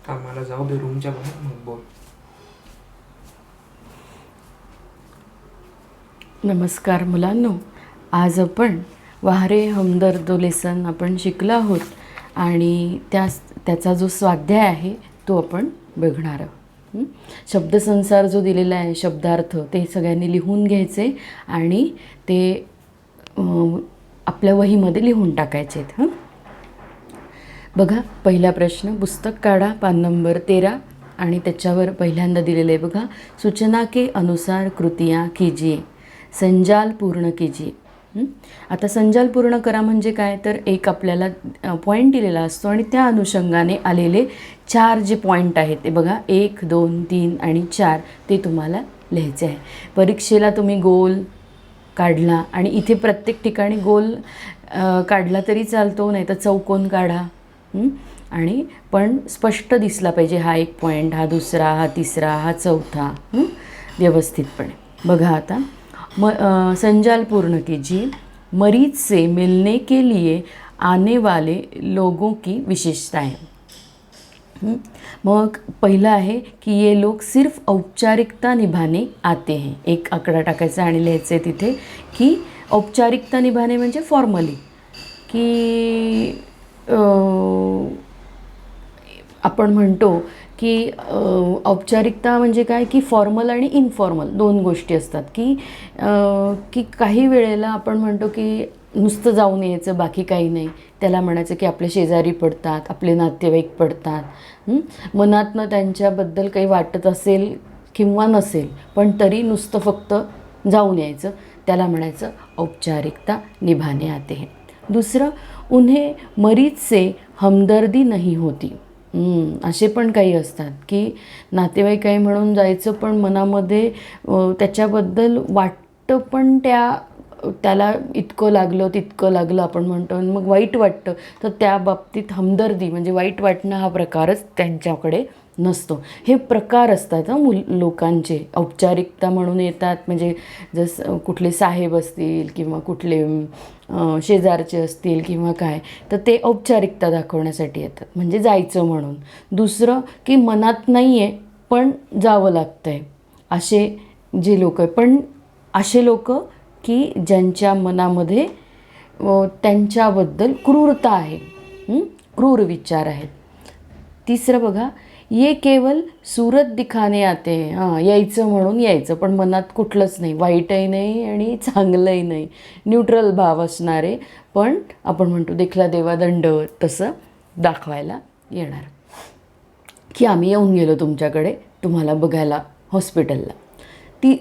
मला जाऊ दे रूमच्या बाहेर, मग बोल. नमस्कार मुलांनो, आज आपण वाहरे हमदर्द लेसन आपण शिकलो आहोत आणि त्याचा जो स्वाध्याय आहे तो आपण बघणार आहोत. शब्दसंसार जो दिलेला आहे, शब्दार्थ, ते सगळ्यांनी लिहून घ्यायचे आणि ते आपल्या वहीमध्ये लिहून टाकायचे आहेत. बघा, पहिला प्रश्न, पुस्तक काढा, पान नंबर 13 आणि त्याच्यावर पहिल्यांदा दिलेलं आहे बघा, सूचना के अनुसार कृतियाँ कीजिए, संजाल पूर्ण कीजिए. आता संजाल पूर्ण करा म्हणजे काय, तर एक आपल्याला पॉईंट दिलेला असतो आणि त्या अनुषंगाने आलेले 4 जे पॉईंट आहेत ते बघा, 1, 2, 3 आणि 4 ते तुम्हाला लिहायचे आहे. परीक्षेला तुम्ही गोल काढला आणि इथे प्रत्येक ठिकाणी गोल काढला तरी चालतो, नाही तर चौकोन काढा. आणि पण स्पष्ट दिसला पाहिजे, हा एक पॉईंट, हा दुसरा, हा तिसरा, हा चौथा, व्यवस्थितपणे. बघा आता, संजाल पूर्ण कीजिए, मरीज से मिलने के लिए आने वाले लोगों की विशेषताएं. मग पहिलं आहे की ये लोग सिर्फ औपचारिकता निभाने आते हैं. एक आकडा टाकायचा आणि लिहायचं आहे तिथे की औपचारिकता निभाने म्हणजे फॉर्मली, की आपण म्हणतो की औपचारिकता म्हणजे काय, की फॉर्मल आणि इनफॉर्मल 2 गोष्टी असतात. की काही वेळेला आपण म्हणतो की नुसतं जाऊन यायचं, बाकी काही नाही, त्याला म्हणायचं की आपले शेजारी पडतात, आपले नातेवाईक पडतात, मनातनं त्यांच्याबद्दल काही वाटत असेल किंवा नसेल, पण तरी नुसतं फक्त जाऊन यायचं, त्याला म्हणायचं औपचारिकता निभाने आते हैं. दुसरं, उन्हें मरीज से हमदर्दी नहीं होती. असे पण काही असतात की नातेवाईक आहे म्हणून जायचं, पण मनामध्ये त्याच्याबद्दल वाटतं, पण त्याला इतकं लागलं तितकं लागलं आपण म्हणतो, आणि मग वाईट वाटतं, तर त्या बाबतीत हमदर्दी म्हणजे वाईट वाटणं हा प्रकारच त्यांच्याकडे नसतो. हे प्रकार असतात लोकांचे, औपचारिकता म्हणून येतात, म्हणजे जसं कुठले साहेब असतील किंवा कुठले शेजारचे असतील किंवा काय, तर ते औपचारिकता दाखवण्यासाठी येतात, म्हणजे जायचं म्हणून. दुसरं की मनात नाही आहे पण जावं लागतं आहे, असे जे लोक आहे, पण असे लोक की ज्यांच्या मनामध्ये त्यांच्याबद्दल क्रूरता आहे, क्रूर विचार आहेत. तिसरं बघा, ये केवल सूरत दिखाने आते हैं. यायचं म्हणून यायचं, पण मनात कुठलंच नाही, वाईटही नाही आणि चांगलंही नाही, न्यूट्रल भाव असणारे, पण आपण म्हणतो देखला देवा दंडवत, तसं दाखवायला येणार की आम्ही येऊन गेलो तुमच्याकडे तुम्हाला बघायला हॉस्पिटलला.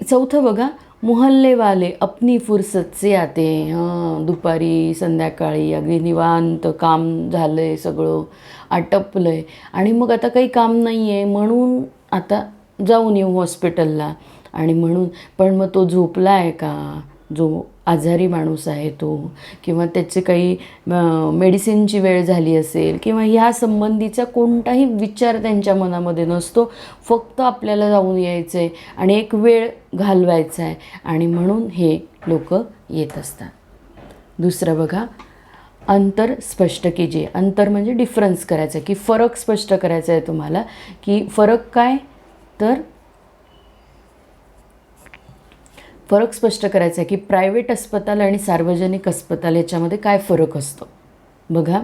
चौथं बघा, मोहल्ले वाले अपनी फुर्सत से आते हैं. दुपारी संध्याकाळी अगदी निवांत काम झालं आहे, सगळं आटपलं आहे आणि मग आता काही काम नाही आहे म्हणून आता जाऊन येऊ हॉस्पिटलला, आणि म्हणून पण मग तो झोपला आहे का, जो आजारी माणूस आहे तो, किंवा त्याचे काही मेडिसिनची वेळ झाली असेल किंवा ह्या संबंधीचा कोणताही विचार त्यांच्या मनामध्ये नसतो, फक्त आपल्याला जाऊन यायचं आहे आणि एक वेळ घालवायचा आहे, आणि म्हणून हे लोक येत असतात. दुसरं बघा, अंतर स्पष्ट कीजिए. अंतर म्हणजे डिफरन्स करायचं, की फरक स्पष्ट करायचा आहे तुम्हाला, की फरक काय, तर फरक स्पष्ट करायचा आहे की प्रायव्हेट अस्पताल आणि सार्वजनिक अस्पताल याच्यामध्ये काय फरक असतो. बघा,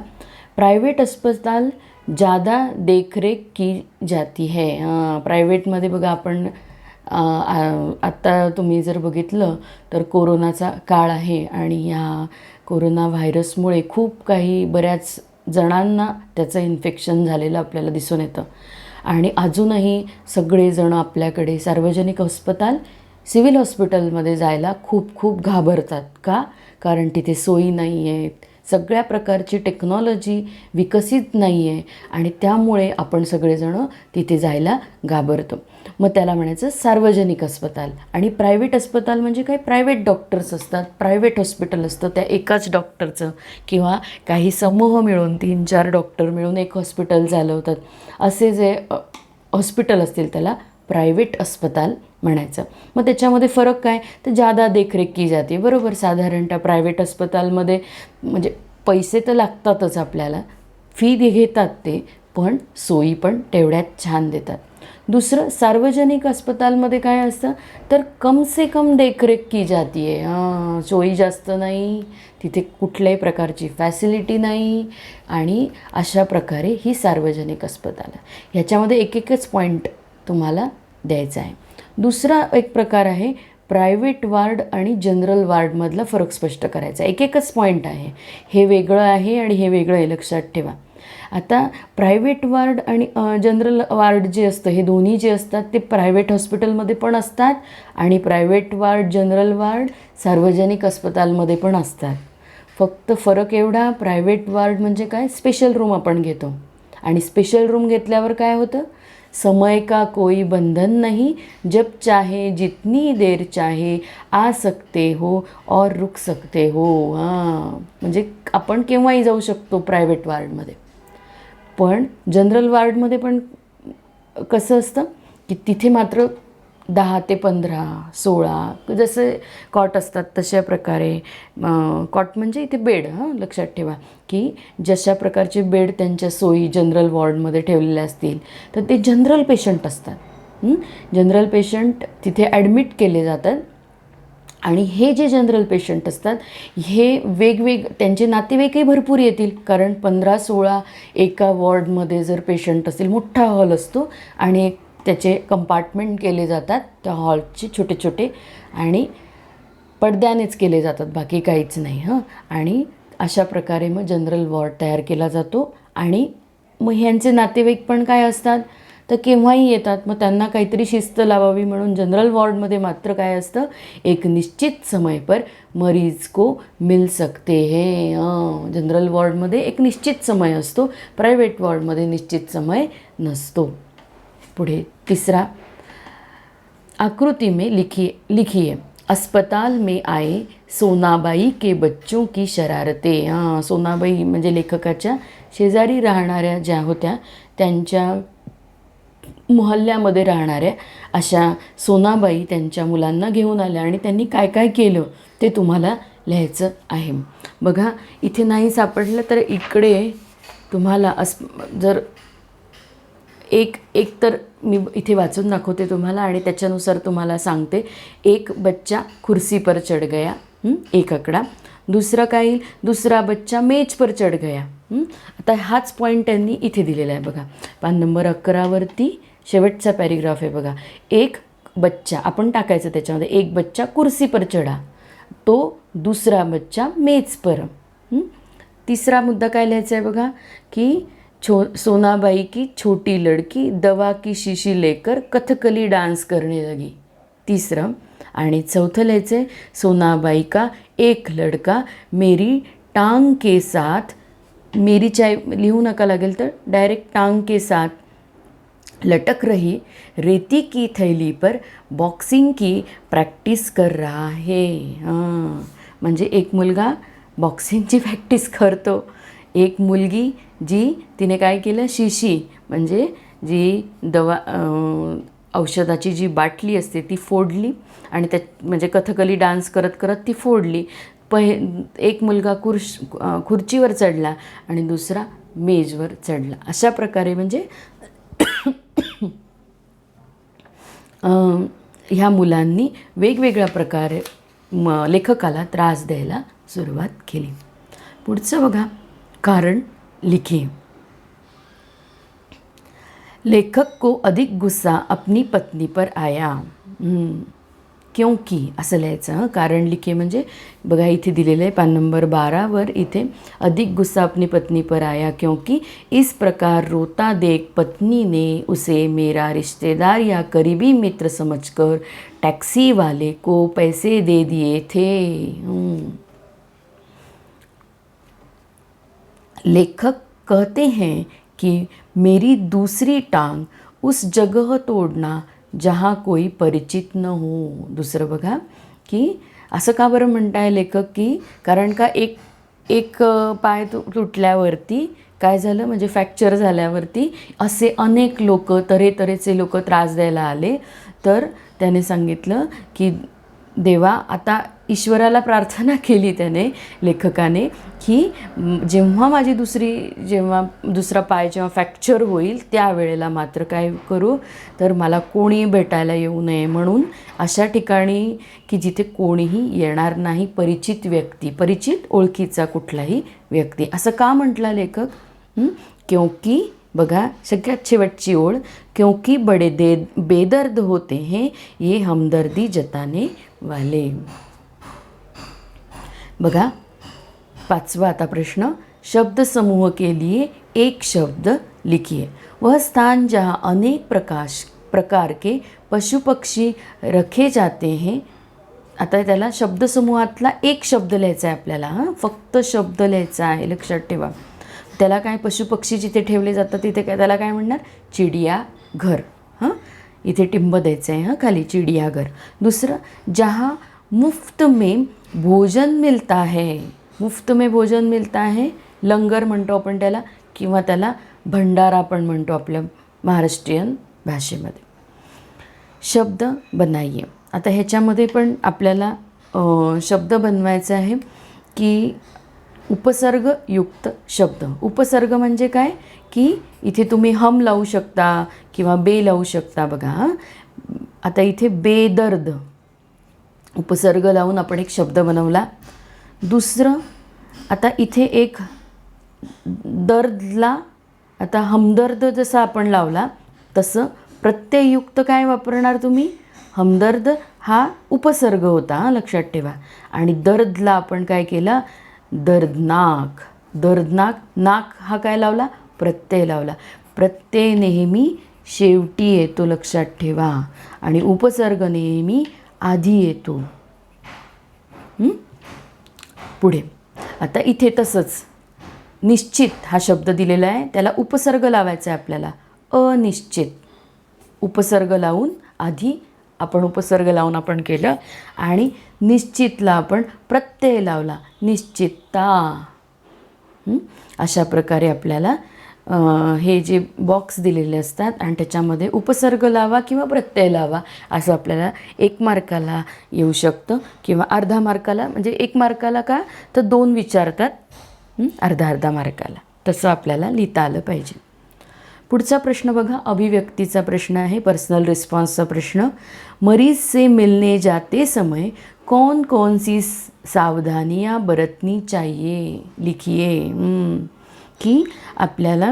प्रायव्हेट अस्पताल ज़्यादा देखरेख की जाती है. प्रायव्हेटमध्ये बघा, आपण आत्ता तुम्ही जर बघितलं तर कोरोनाचा काळ आहे आणि ह्या कोरोना व्हायरसमुळे खूप काही बऱ्याच जणांना त्याचं इन्फेक्शन झालेलं आपल्याला दिसून येतं, आणि अजूनही सगळेजण आपल्याकडे सार्वजनिक अस्पताल, सिव्हिल हॉस्पिटलमध्ये जायला खूप खूप घाबरतात. का? कारण तिथे सोयी नाही आहेत, सगळ्या प्रकारची टेक्नॉलॉजी विकसित नाही आहे, आणि त्यामुळे आपण सगळेजणं तिथे जायला घाबरतो. मग त्याला म्हणायचं सार्वजनिक अस्पताल. आणि प्रायव्हेट अस्पताल म्हणजे काय, प्रायव्हेट डॉक्टर्स असतात, प्रायव्हेट हॉस्पिटल असतं, त्या एकाच डॉक्टरचं किंवा काही समूह मिळून 3-4 डॉक्टर मिळून एक हॉस्पिटल चालवतात, असे जे हॉस्पिटल असतील त्याला प्रायव्हेट अस्पताल म्हणायचं. मग त्याच्यामध्ये फरक काय, तर जादा देखरेख की जाते. बरोबर, साधारणतः प्रायव्हेट अस्पतालमध्ये म्हणजे पैसे तर लागतातच आपल्याला, फी घेतात ते, पण सोयी पण तेवढ्याच छान देतात. दुसरं, सार्वजनिक अस्पतालमध्ये काय असतं तर कम से कम देखरेख की जाती आहे. सोयी जास्त नाही, तिथे कुठल्याही प्रकारची फॅसिलिटी नाही, आणि अशा प्रकारे ही सार्वजनिक अस्पताल आहे. ह्याच्यामध्ये एकच पॉईंट तुम्हाला द्यायचा आहे. दुसरा एक प्रकार आहे प्रायव्हेट वार्ड आणि जनरल वार्डमधला फरक स्पष्ट करायचा. एकच पॉईंट आहे, हे वेगळं आहे आणि हे वेगळं आहे, लक्षात ठेवा. आता प्रायव्हेट वार्ड आणि जनरल वार्ड जे असतं, हे दोन्ही जे असतात ते प्रायव्हेट हॉस्पिटलमध्ये पण असतात, आणि प्रायव्हेट वार्ड जनरल वार्ड सार्वजनिक अस्पतालमध्ये पण असतात. फक्त फरक एवढा, प्रायव्हेट वार्ड म्हणजे काय, स्पेशल रूम आपण घेतो, आणि स्पेशल रूम घेतल्यावर काय होतं, समय का कोई बंधन नहीं, जब चाहे जितनी देर चाहे आ सकते हो और रुक सकते हो. म्हणजे आपण केव्हाही जाऊ शकतो प्रायव्हेट वार्डमध्ये. पण जनरल वार्डमध्ये पण कसं असतं की तिथे मात्र 10 ते 15, 16 जसे कॉट असतात तशा प्रकारे, कॉट म्हणजे इथे बेड, लक्षात ठेवा की जशा प्रकारचे बेड त्यांच्या सोयी जनरल वॉर्डमध्ये ठेवलेले असतील तर ते जनरल पेशंट असतात. जनरल पेशंट तिथे ॲडमिट केले जातात, आणि हे जे जनरल पेशंट असतात हे त्यांचे नातेवाईकही भरपूर येतील, कारण 15-16 एका वॉर्डमध्ये जर पेशंट असतील, मोठा हॉल असतो आणि त्याचे कंपार्टमेंट केले जातात, त्या हॉलचे छोटे छोटे, आणि पडद्यानेच केले जातात, बाकी काहीच नाही. आणि अशा प्रकारे मग जनरल वॉर्ड तयार केला जातो, आणि मग ह्यांचे नातेवाईक पण काय असतात तर केव्हाही येतात. मग त्यांना काहीतरी शिस्त लावावी म्हणून जनरल वॉर्डमध्ये मात्र काय असतं, एक निश्चित समय पर मरीज को मिल सकते हैं. जनरल वॉर्डमध्ये एक निश्चित समय असतो, प्रायव्हेट वॉर्डमध्ये निश्चित समय नसतो. पुढे तिसरा, आकृति में लिखिए अस्पताल में आए सोनाबाई के बच्चों की शरारतें. सोनाबाई म्हणजे लेखकाच्या शेजारी राहणाऱ्या ज्या होत्या, त्यांच्या मोहल्ल्यामध्ये राहणाऱ्या अशा सोनाबाई त्यांच्या मुलांना घेऊन आल्या, आणि त्यांनी काय काय केलं ते तुम्हाला लिहायचं आहे. बघा, इथे नाही सापडलं तर इकडे तुम्हाला जर एक तर मी इथे वाचून दाखवते तुम्हाला, आणि त्याच्यानुसार तुम्हाला सांगते. एक बच्चा कुर्सी पर चढ़ गया, एक आकडा. दुसरा काय, दूसरा बच्चा मेज पर चढ़ गया. आता हाच पॉईंट त्यांनी इथे दिलेला आहे बघा, पान नंबर 11वरती शेवटचा पॅरेग्राफ आहे बघा. एक बच्चा आपण टाकायचं त्याच्यामध्ये, एक बच्चा कुर्सी पर चढा, तो दूसरा बच्चा मेज पर. तिसरा मुद्दा काय लिहायचा आहे बघा की सोनाबाई की छोटी लड़की दवा की शीशी लेकर कथकली डांस करने लगी. तिसरं. आणि चौथं लिहायचं आहे, सोनाबाई का एक लड़का मेरी टांग के साथ, मेरी चाय लिहू नका लागेल तर डायरेक्ट टांग के साथ लटक रही रेती की थैली पर बॉक्सिंग की प्रॅक्टिस कर रहा है. म्हणजे एक मुलगा बॉक्सिंगची प्रॅक्टिस करतो, एक मुलगी जी तिने काय केलं, शीशी म्हणजे जी दवा औषधाची जी बाटली असते ती फोडली, आणि त्यात म्हणजे कथकली डान्स करत करत ती फोडली. एक मुलगा खुर्चीवर चढला आणि दुसरा मेजवर चढला. अशा प्रकारे म्हणजे ह्या मुलांनी वेगवेगळ्या प्रकारे लेखकाला त्रास द्यायला सुरुवात केली. पुढचं बघा, कारण लिखिए. लेखक को अधिक गुस्सा अपनी पत्नी पर आया. क्योंकि असं लिहायचं. कारण लिखिए म्हणजे बघा इथे दिलेलं आहे पान नंबर 12वर, इथे अधिक गुस्सा अपनी पत्नी पर आया क्योंकि इस प्रकार रोता देख पत्नी ने उसे मेरा रिश्तेदार या करीबी मित्र समझकर टैक्सी वाले को पैसे दे दिए थे. लेखक कहते हैं कि मेरी दूसरी टांग उस जगह तोड़ना जहाँ कोई परिचित न हो. दुसरं बघा की असं का बरं म्हणताय लेखक की कारण का एक पाय तुटल्यावरती काय झालं, म्हणजे फ्रॅक्चर झाल्यावरती असे अनेक लोक, तऱ्हेतऱ्हेचे लोक त्रास द्यायला आले. तर त्याने सांगितलं की देवा, आता ईश्वराला प्रार्थना केली त्याने, लेखकाने, की जेव्हा दुसरा पाय जेव्हा फ्रॅक्चर होईल त्यावेळेला मात्र काय करू, तर मला कोणी भेटायला येऊ नये, म्हणून अशा ठिकाणी की जिथे कोणीही येणार नाही, परिचित ओळखीचा कुठलाही व्यक्ती. असं का म्हटला लेखक? क्योंकि बघा सगळ्यात शेवटची ओळ, क्योंकि बड़े बेदर्द होते हैं ये हमदर्दी जताने वाले. बघा 5वां आता प्रश्न, शब्द समूह के लिए एक शब्द लिखिए. वह स्थान जहाँ अनेक प्रकार के पशु पक्षी रखे जाते हैं. आता त्याला शब्दसमूहातला एक शब्द लिहायचा आहे आपल्याला. फक्त शब्द लिहायचा आहे, लक्षात ठेवा. त्याला काय, पशुपक्षी जिथे ठेवले जातात तिथे काय, त्याला काय म्हणणार, चिडियाघर. इथे टिंब द्यायचं आहे खाली, चिडियाघर. दुसरं, जहाँ मुफ्त में भोजन मिलता है. मुफ्त में भोजन मिलता है, लंगर म्हणतो आपण त्याला, किंवा त्याला भंडारा पण म्हणतो आपल्या महाराष्ट्रीयन भाषेमध्ये. शब्द बनाइए. आता ह्याच्यामध्ये पण आपल्याला शब्द बनवायचा आहे की उपसर्गयुक्त शब्द. उपसर्ग म्हणजे काय, की इथे तुम्ही हम लावू शकता किंवा बे लावू शकता. बघा आता इथे बेदर्द उपसर्ग लावून आपण एक शब्द बनवला. दुसरं, आता इथे एक दर्दला, आता हमदर्द जसा आपण लावला तसं प्रत्यययुक्त काय वापरणार तुम्ही, हमदर्द हा उपसर्ग होता, लक्षात ठेवा. आणि दर्दला आपण काय केलं, दर्दनाक. नाक हा काय लावला, प्रत्यय लावला. प्रत्यय नेहमी शेवटी येतो, लक्षात ठेवा. आणि उपसर्ग नेहमी आधी येतो. पुढे आता इथे तसंच निश्चित हा शब्द दिलेला आहे, त्याला उपसर्ग लावायचा आहे आपल्याला. अनिश्चित उपसर्ग लावून आधी आपण उपसर्ग लावून आपण केलं, आणि निश्चितला आपण प्रत्यय लावला, निश्चितता. अशा प्रकारे आपल्याला हे जे बॉक्स दिलेले असतात आणि त्याच्यामध्ये उपसर्ग लावा किंवा प्रत्यय लावा, असं आपल्याला 1 मार्काला येऊ शकतं किंवा अर्धा मार्काला. म्हणजे 1 मार्काला का, तर 2 विचारतात, अर्धा मार्काला. तसं आपल्याला लिहिता आलं पाहिजे. पुढचा प्रश्न बघा, अभिव्यक्तीचा प्रश्न आहे, पर्सनल रिस्पॉन्सचा प्रश्न. मरीज से मिलने जाते समय कौन कौन सी सावधानियाँ बरतनी चाहिए, लिखिए. की आपल्याला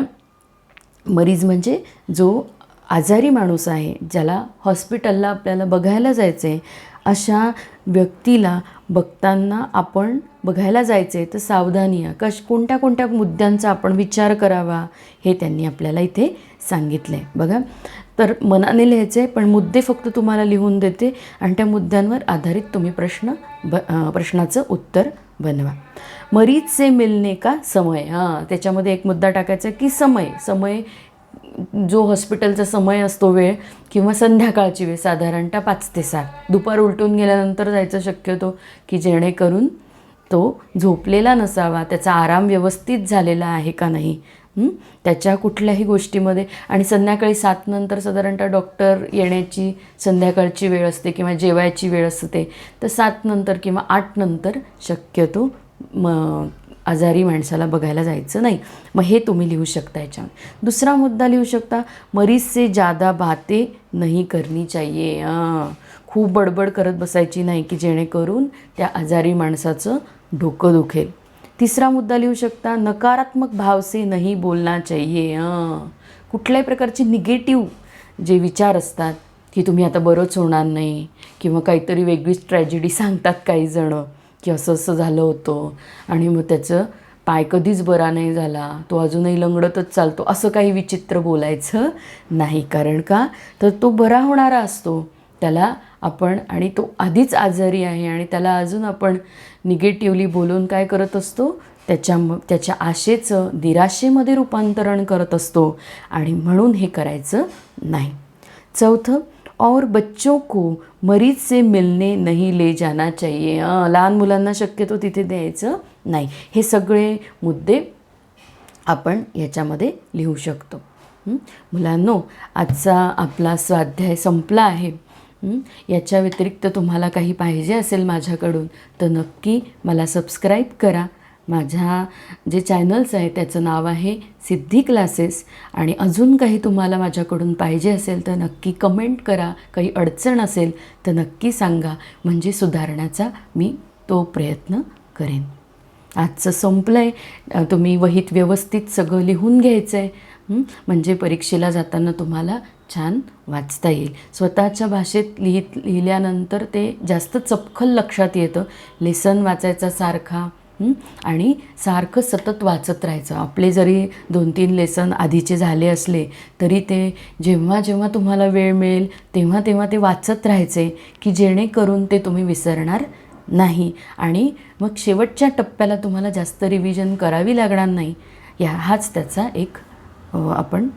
मरीज म्हणजे जो आजारी माणूस आहे, ज्याला हॉस्पिटलला आपल्याला बघायला जायचं आहे, अशा व्यक्तीला बघताना आपण बघायला जायचं आहे तर सावधानिया कोणत्या कोणत्या मुद्द्यांचा आपण विचार करावा हे त्यांनी आपल्याला इथे सांगितलं आहे. बघा, तर मनाने लिहायचं आहे, पण मुद्दे फक्त तुम्हाला लिहून देते आणि त्या मुद्द्यांवर आधारित तुम्ही प्रश्नाचं उत्तर बनवा. मरीज से मिलने का समय, त्याच्यामध्ये एक मुद्दा टाकायचा की समय जो हॉस्पिटलचा समय असतो वेळ, किंवा संध्याकाळची वेळ, साधारणतः 5 ते 7, दुपार उलटून गेल्यानंतर जायचं शक्यतो, की जेणेकरून तो झोपलेला नसावा, त्याचा आराम व्यवस्थित झालेला आहे का नाही, त्याच्या कुठल्याही गोष्टीमध्ये. आणि संध्याकाळी 7 नंतर साधारणतः डॉक्टर येण्याची संध्याकाळची वेळ असते किंवा जेवायची वेळ असते, तर 7 नंतर किंवा 8 नंतर शक्यतो आजारी माणसाला बघायला जायचं नाही. मग हे तुम्ही लिहू शकता याच्यामध्ये. दुसरा मुद्दा लिहू शकता, मरीज से ज़्यादा बातें नहीं करनी चाहिए. खूप बडबड करत बसायची नाही की जेणेकरून त्या आजारी माणसाचं डोकं दुखेल. तिसरा मुद्दा लिहू शकता, नकारात्मक भाव से नहीं बोलना चाहिए. कुठल्याही प्रकारचे निगेटिव्ह जे विचार असतात की तुम्ही आता बरंच होणार नाही, किंवा काहीतरी वेगळीच ट्रॅजेडी सांगतात काही जणं, की असं असं झालं होतं आणि मग त्याचं पाय कधीच बरा नाही झाला, तो अजूनही लंगडतच चालतो, असं काही विचित्र बोलायचं नाही. कारण का, तर तो बरा होणारा असतो, त्याला आपण, आणि तो आधीच आजारी आहे आणि त्याला अजून आपण निगेटिव्हली बोलून काय करत असतो, त्याच्या आशेचं निराशेमध्ये रूपांतरण करत असतो, आणि म्हणून हे करायचं नाही. चौथं, और बच्चों को मरीज से मिलने नहीं ले जाना चाहिए. लहान मुलांना शक्यतो तिथे द्यायचं नाही. हे सगळे मुद्दे आपण याच्यामध्ये लिहू शकतो. मुलांनो, आजचा आपला स्वाध्याय संपला आहे. याच्या व्यतिरिक्त तुम्हाला काही पाहिजे असेल माझ्याकडून तर नक्की मला सबस्क्राईब करा. माझ्या जे चॅनल्स आहे त्याचं नाव आहे सिद्धी क्लासेस. आणि अजून काही तुम्हाला माझ्याकडून पाहिजे असेल तर नक्की कमेंट करा. काही अडचण असेल तर नक्की सांगा, म्हणजे सुधारण्याचा मी तो प्रयत्न करेन. आजचं संपलं आहे. तुम्ही वहीत व्यवस्थित सगळं लिहून घ्यायचं आहे, म्हणजे परीक्षेला जाताना तुम्हाला छान वाचता येईल. स्वतःच्या भाषेत लिहिल्यानंतर ते जास्त चपखल लक्षात येतं. लेसन वाचायचा सारखा आणि सारखं सतत वाचत राहायचं. आपले जरी 2-3 लेसन आधीचे झाले असले तरी ते जेव्हा जेव्हा तुम्हाला वेळ मिळेल तेव्हा तेव्हा ते वाचत राहायचे, की जेणेकरून ते तुम्ही विसरणार नाही आणि मग शेवटच्या टप्प्याला तुम्हाला जास्त रिव्हिजन करावी लागणार नाही. हाच त्याचा एक आपण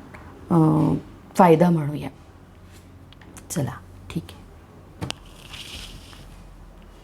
फायदा म्हणूया. चला ठीक आहे.